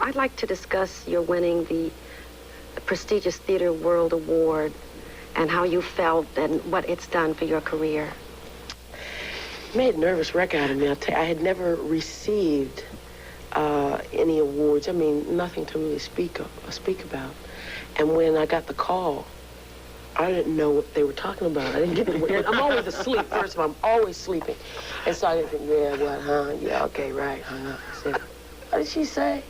I'd like to discuss your winning the prestigious Theater World Award and how you felt and what it's done for your career. It made a nervous wreck out of me. I had never received any awards. I mean, nothing to really speak about. And when I got the call, I didn't know what they were talking about. I didn't get the. I'm always asleep. First of all, I'm always sleeping, and so I didn't think, yeah, what, huh? Yeah, okay, right. Hung up. I said, what did she say?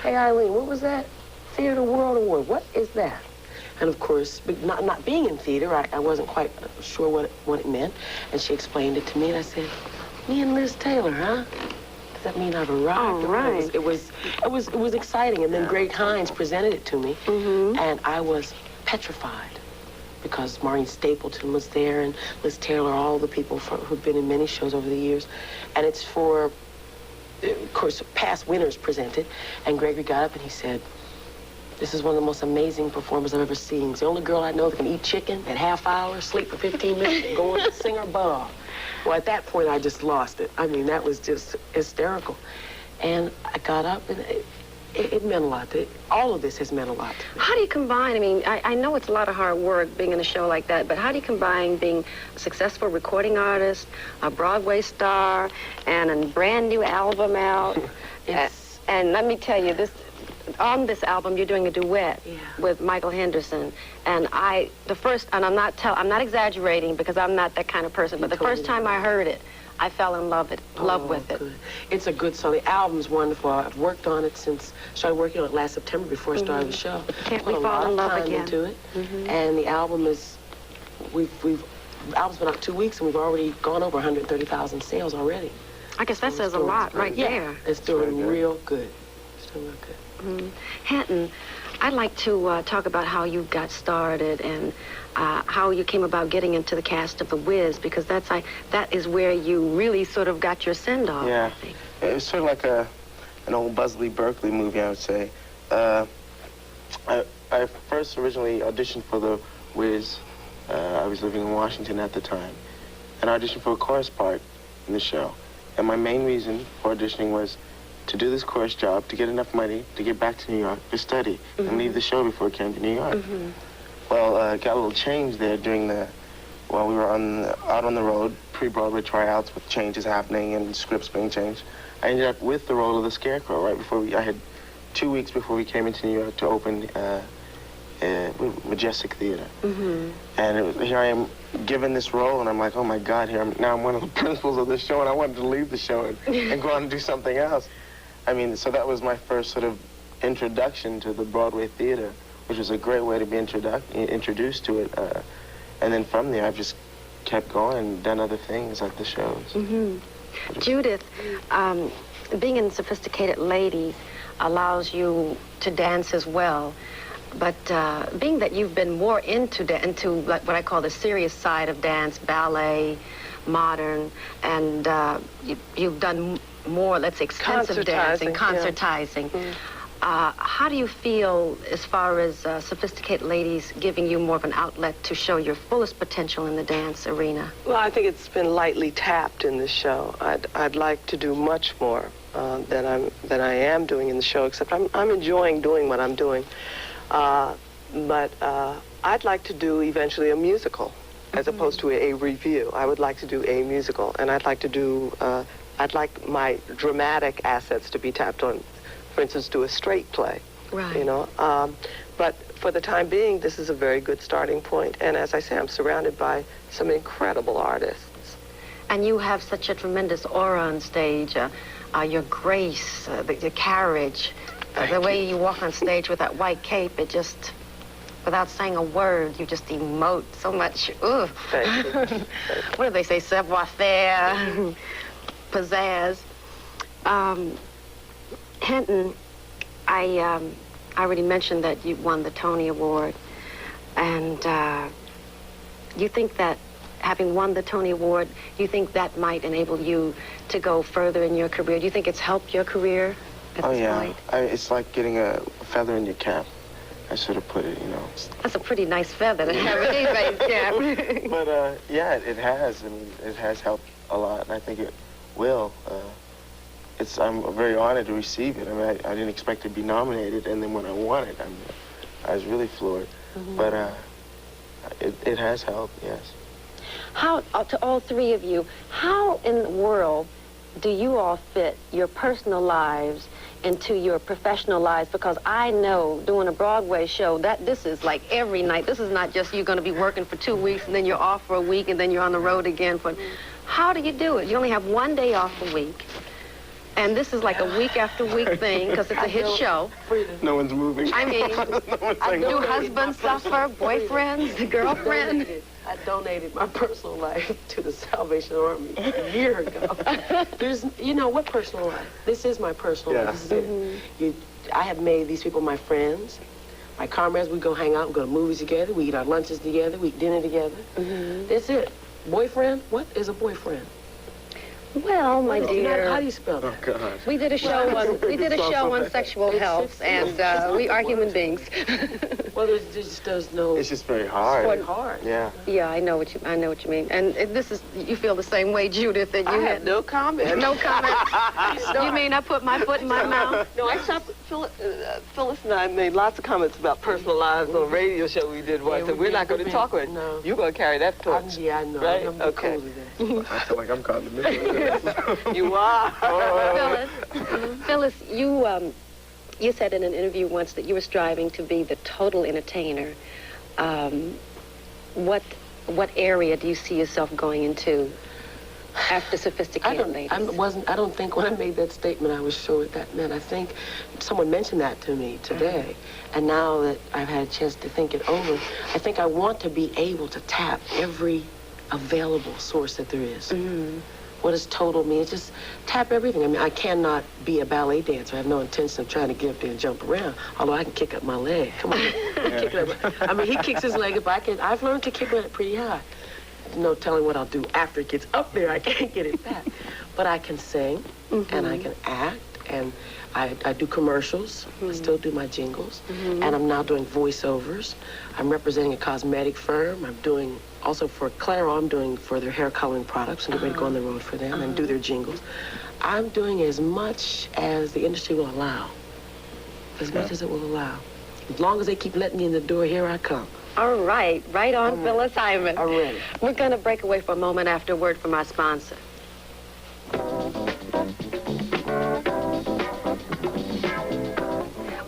Hey, Eileen, what was that? Theater World Award. What is that? And of course, not being in theater, I wasn't quite sure what it meant. And she explained it to me, and I said, me and Liz Taylor, huh? Does that mean I've arrived? Oh, right. It was exciting. And then Greg Hines presented it to me, and I was petrified because Maureen Stapleton was there, and Liz Taylor, all the people who've been in many shows over the years. And it's for, of course, past winners presented. And Gregory got up and he said, this is one of the most amazing performers I've ever seen. It's the only girl I know that can eat chicken at half hour, sleep for 15 minutes, and go on and sing her butt off. Well, at that point, I just lost it. I mean, that was just hysterical. And I got up, and it meant a lot. All of this has meant a lot to me. How do you combine, I mean, I know it's a lot of hard work being in a show like that, but how do you combine being a successful recording artist, a Broadway star, and a brand new album out? And let me tell you, on this album, you're doing a duet with Michael Henderson, and I'm not exaggerating because I'm not that kind of person, but the first time I heard it, I fell in love with it. Good. It's a good song. The album's wonderful. I've worked on it started working on it last September before I started the show. Can't we fall in love again? Into it. And the album is, the album's been out 2 weeks, and we've already gone over 130,000 sales already. I guess that says a lot right there. It's doing real good. It's doing real good. Hinton, I'd like to talk about how you got started and how you came about getting into the cast of The Wiz, because that is where you really sort of got your send-off. Yeah, I think. It was sort of like an old Buzzley Berkeley movie, I would say. I first originally auditioned for The Wiz. I was living in Washington at the time, and I auditioned for a chorus part in the show. And my main reason for auditioning was to do this chorus job, to get enough money to get back to New York to study and leave the show before it came to New York. Well, got a little change there while we were out on the road, pre-Broadway tryouts with changes happening and scripts being changed. I ended up with the role of the Scarecrow right before I had 2 weeks before we came into New York to open Majestic Theater. And here I am given this role, and I'm like, oh my God, now I'm one of the principals of this show, and I wanted to leave the show and go on and do something else. I mean, so that was my first sort of introduction to the Broadway theater, which was a great way to be introduced to it. And then from there, I've just kept going and done other things like the shows. Judith, being in Sophisticated Ladies allows you to dance as well. But being that you've been more into like what I call the serious side of dance, ballet, modern, and you've done more, let's say, extensive dancing, concertizing. How do you feel as far as Sophisticated Ladies giving you more of an outlet to show your fullest potential in the dance arena? Well, I think it's been lightly tapped in this show. I'd like to do much more than I am doing in the show, except I'm enjoying doing what I'm doing. But I'd like to do eventually a musical as opposed to a review. I would like to do a musical, and I'd like to do, I'd like my dramatic assets to be tapped on. For instance, do a straight play, right. You know. But for the time being, this is a very good starting point. And as I say, I'm surrounded by some incredible artists. And you have such a tremendous aura on stage, your grace, your carriage, the way you walk on stage with that white cape, it just, without saying a word, you just emote so much. Ooh. Thank you. What do they say, savoir-faire, pizzazz. Hinton, I already mentioned that you won the Tony Award, and you think that having won the Tony Award, you think that might enable you to go further in your career? Do you think it's helped your career at this point? It's like getting a feather in your cap. I sort of put it, you know. That's a pretty nice feather to have in anybody's cap. But yeah, it has. I mean, it has helped a lot, and I think it will. I'm very honored to receive it. I mean, I didn't expect to be nominated, and then when I won it, I was really floored. But it has helped, yes. How, to all three of you, how in the world do you all fit your personal lives into your professional lives? Because I know doing a Broadway show, that this is like every night. This is not just you're going to be working for 2 weeks and then you're off for a week and then you're on the road again for... How do you do it? You only have 1 day off a week. And this is like a week after week thing because it's a hit show. No one's moving. I mean, No do husbands suffer, boyfriends, girlfriends? I donated my personal life to the Salvation Army a year ago. There's, you know, what personal life? This is my personal life. This is it. I have made these people my friends, my comrades. We go hang out, we go to movies together, we eat our lunches together, we eat dinner together. That's it. Boyfriend? What is a boyfriend? Well, my dear, how do you spell that? Oh, God. we did a show on sexual health, and we are human beings. Well, there's no. It's just very hard. It's hard. Yeah. Yeah, I know what you mean. And this is, you feel the same way, Judith, that you I have no comment. no comment. You mean I put my foot in my mouth? No, I stopped. Phyllis and I made lots of comments about personal lives on a radio show we did once, and we're not going to talk about it. No. You're going to carry that torch. Yeah, I know. Right? I'm Okay. cool with that. I feel like I'm caught in the middle. You are. Phyllis, you said in an interview once that you were striving to be the total entertainer. What area do you see yourself going into after Sophisticated Ladies? I don't think when I made that statement I was sure what that meant. I think someone mentioned that to me today, and now that I've had a chance to think it over, I think I want to be able to tap every available source that there is. What does total mean? It's just tap everything. I mean, I cannot be a ballet dancer. I have no intention of trying to get up there and jump around, although I can kick up my leg. Come on. Kick it up. I mean, he kicks his leg up. I've learned to kick it pretty high. No telling what I'll do after it gets up there. I can't get it back. But I can sing, and I can act, and I do commercials. I still do my jingles. And I'm now doing voiceovers. I'm representing a cosmetic firm. I'm doing, also for Clairol, I'm doing for their hair coloring products. I'm getting ready to go on the road for them and do their jingles. I'm doing as much as the industry will allow. As much as it will allow. As long as they keep letting me in the door, here I come. All right, right on, Phyllis Hyman. I'm ready. We're going to break away for a moment after a word from our sponsor.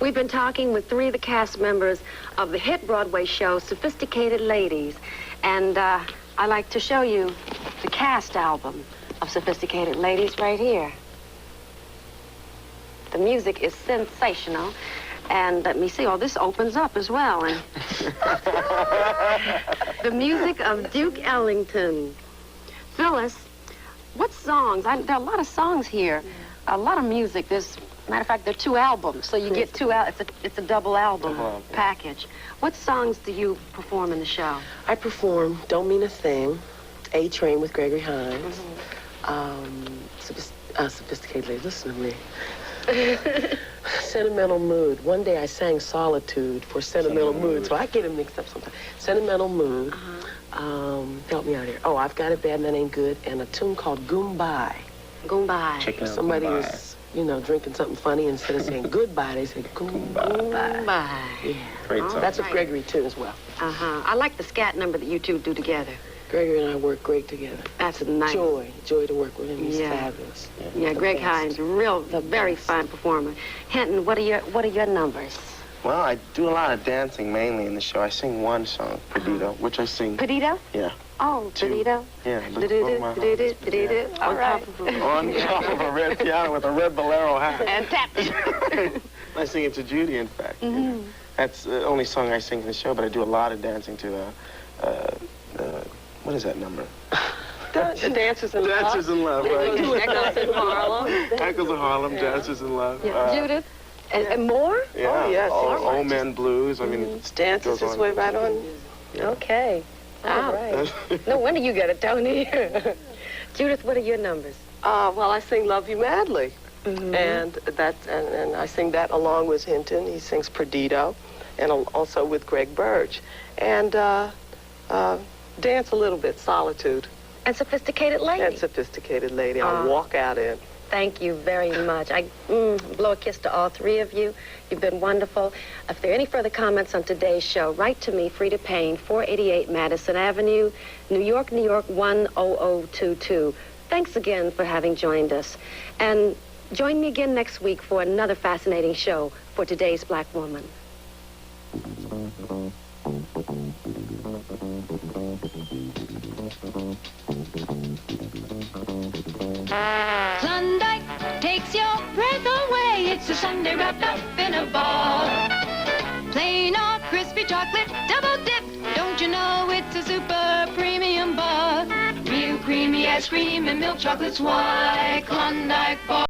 We've been talking with 3 of the cast members of the hit Broadway show, Sophisticated Ladies. And I'd like to show you the cast album of Sophisticated Ladies right here. The music is sensational. And let me see, oh, this opens up as well. And the music of Duke Ellington. Phyllis, what songs? There are a lot of songs here, a lot of music. Matter of fact, there are 2 albums, so you get 2 it's a double album package. What songs do you perform in the show? I perform Don't Mean a Thing, A-Train with Gregory Hines, Sophisticated Ladies, listen to me. Sentimental Mood. One day I sang Solitude for Sentimental Mood, so I get them mixed up sometimes. Sentimental Mood. Help me out here. Oh, I've Got It Bad and That Ain't Good, and a tune called Goombye. Goombye. Somebody is, drinking something funny, instead of saying goodbye, they say Goombye. Yeah. Great song. That's a Gregory tune as well. I like the scat number that you 2 do together. Gregory and I work great together. That's nice. Joy to work with him. He's fabulous. Yeah, Greg Hines, very fine performer. Hinton, what are your numbers? Well, I do a lot of dancing mainly in the show. I sing one song, Perdido, which I sing. Perdido? Yeah. Oh, Perdido? Yeah. All right. On top of a red piano with a red bolero hat. And tap. I sing it to Judy, in fact. That's the only song I sing in the show, but I do a lot of dancing to what is that number? The Dancers in Love. Dancers in Love, right? Echoes in Harlem. Echoes of Harlem, Dancers in Love. Judith? And more? Yeah. Oh, yes. Old Men Blues. I mean, Dances his way right on. Okay. All right. No wonder you got a Tony. Judith, what are your numbers? Well, I sing Love You Madly. And I sing that along with Hinton. He sings Perdido, and also with Greg Burge. And dance a little bit, Solitude. And Sophisticated Lady. And Sophisticated Lady. I'll walk out in. Thank you very much. I blow a kiss to all three of you. You've been wonderful. If there are any further comments on today's show, write to me, Frida Payne, 488 Madison Avenue, New York, New York, 10022. Thanks again for having joined us. And join me again next week for another fascinating show for Today's Black Woman. Klondike takes your breath away. It's a sundae wrapped up in a ball. Plain or crispy chocolate, double dip. Don't you know it's a super premium bar? Real creamy ice cream and milk chocolate's why Klondike bar.